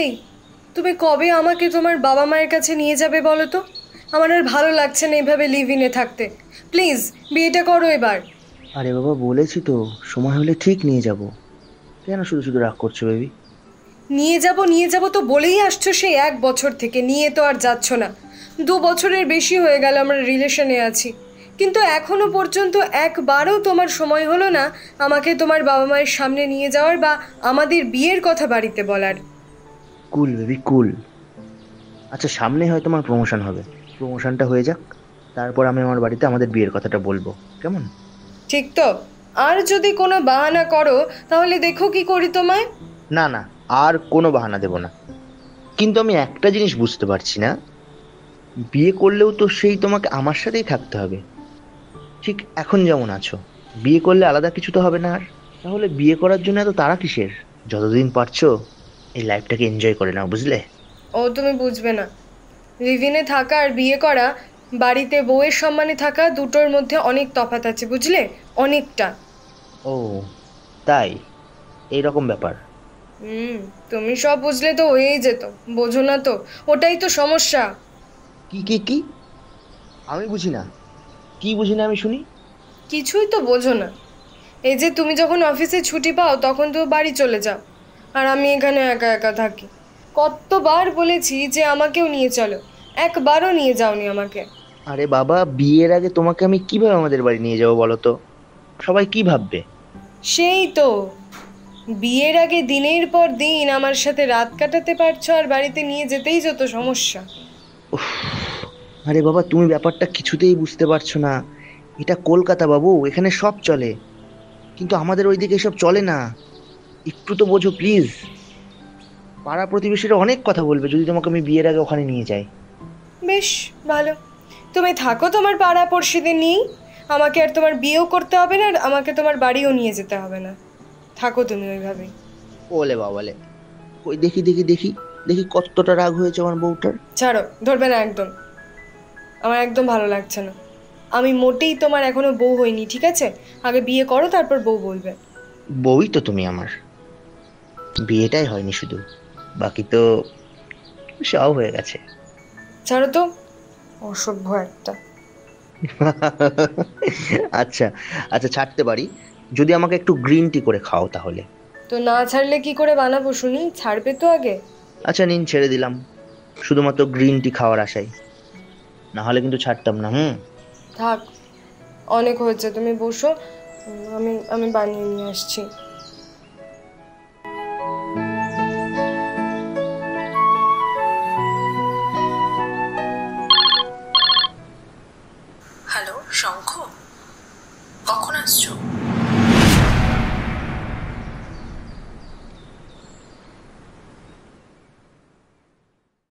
এই, তুমি কবে আমাকে তোমার বাবা মায়ের কাছে নিয়ে যাবে বলো তো? আমার আর ভালো লাগছে না এইভাবে লিভ ইনে থাকতে। প্লিজ, বিয়েটা করো এবার। আরে বাবা, বলেছি তো সময় হলে ঠিক নিয়ে যাব। কেন শুধু শুধু রাগ করছো বেবি? নিয়ে যাব নিয়ে যাব তো বলেই আসছো সেই 1 বছর থেকে, নিয়ে তো আর যাচ্ছ না। 2 বছরের বেশি হয়ে গেল আমরা রিলেশনে আছি, কিন্তু এখনো পর্যন্ত একবারও তোমার সময় হলো না আমাকে তোমার বাবা মায়ের সামনে নিয়ে যাওয়ার বা আমাদের বিয়ের কথা বাড়িতে বলার। কুল বেবি, কুল। আচ্ছা, সামনে হয়তো আমার প্রমোশন হবে। প্রমোশনটা হয়ে যাক, তারপর আমি আমার বাড়িতে আমাদের বিয়ের কথাটা বলবো। কেমন? ঠিক তো? আর যদি কোনো বাহানা করো তাহলে দেখো কি করি তোমায়। না না, আর কোনো বাহানা দেব না। কিন্তু আমি একটা জিনিস বুঝতে পারছি না, বিয়ে করলেও তো সেই তোমাকে আমার সাথেই থাকতে হবে, ঠিক এখন যেমন আছো। বিয়ে করলে আলাদা কিছু তো হবে না আর। তাহলে বিয়ে করার জন্য এত তাড়া কিসের? যতদিন পারছো এই লাইফটাকে এনজয় করে নাও, বুঝলে? ও তুমি বুঝবে না। লিভিনে থাকা আর বিয়ে করা, বাড়িতে বউয়ের সম্মানে থাকা, দুটোর মধ্যে অনেক তফাৎ আছে, বুঝলে? অনেকটা। ও, তাই? এইরকম ব্যাপার? হুম। তুমি সব বুঝলে তো হয়েই যেত। বোঝো না তো, ওটাই তো সমস্যা। কি কি কি? আমি বুঝি না। কি বুঝি না আমি শুনি? কিছুই তো বোঝো না। এই যে তুমি যখন অফিসে ছুটি পাও তখন তো বাড়ি চলে যাও, আর আমি এখানে একা একা থাকি। কতবার বলেছি যে আমাকেও নিয়ে চলো, একবারও নিয়ে যাওনি আমাকে। আরে বাবা, বিয়ের আগে তোমাকে আমি কিভাবে আমাদের বাড়ি নিয়ে যাবো বলো তো? সবাই কি ভাববে? সেই তো, বিয়ের আগে দিনের পর দিন আমার সাথে রাত কাটাতে পারছো আর বাড়িতে নিয়ে যেতেই যত সমস্যা। উফ, আরে বাবা, তুমি ব্যাপারটা কিছুতেই বুঝতে পারছো না। এটা কলকাতা বাবু, এখানে সব চলে। কিন্তু আমাদের ওইদিকে এসব চলে না। একটু তো বোঝো প্লিজ। পাড়া প্রতিবেশীরা অনেক কথা বলবে যদি তোমাকে আমি বিয়ের আগে ওখানে নিয়ে যাই। বেশ, ভালো। তুমি থাকো তোমার পাড়া পড়শিদের নিয়েই। আমাকে আর তোমার বিয়েও করতে হবে না, আর আমাকে তোমার বাড়িও নিয়ে যেতে হবে না। থাকো তুমি ওইভাবেই। ওলে বাবালে, ওই দেখি দেখি দেখি, দেখি কতটা রাগ হয়েছে আমার বউটার। ছাড়ো, ধরবে না একদম। আমার একদম ভালো লাগছে না। আমি মোটেই তোমার এখনো বউ হইনি, ঠিক আছে? আগে বিয়ে করো, তারপর বউ বলবে। বউই তো তুমি আমার, বিয়েটাই হয়নি শুধু, বাকি তো সব হয়ে গেছে। ছাড়ো তো, অসভ্য একটা। আচ্ছা, আচ্ছা ছাড়তে পারি যদি আমাকে একটু গ্রিন টি করে খাও তাহলে। তো না ছাড়লে কি করে বানাবো শুনি? ছাড়বে তো আগে। আচ্ছা নিন, ছেড়ে দিলাম, শুধুমাত্র গ্রিন টি খাওয়ার আশায়। না হলে কিন্তু ছাড়তাম না। হুম। থাক, অনেক হয়েছে, তুমি বসো। আমি আমি বানিয়ে নিয়ে আসছি। হ্যালো শঙ্খ, কখন আসছো?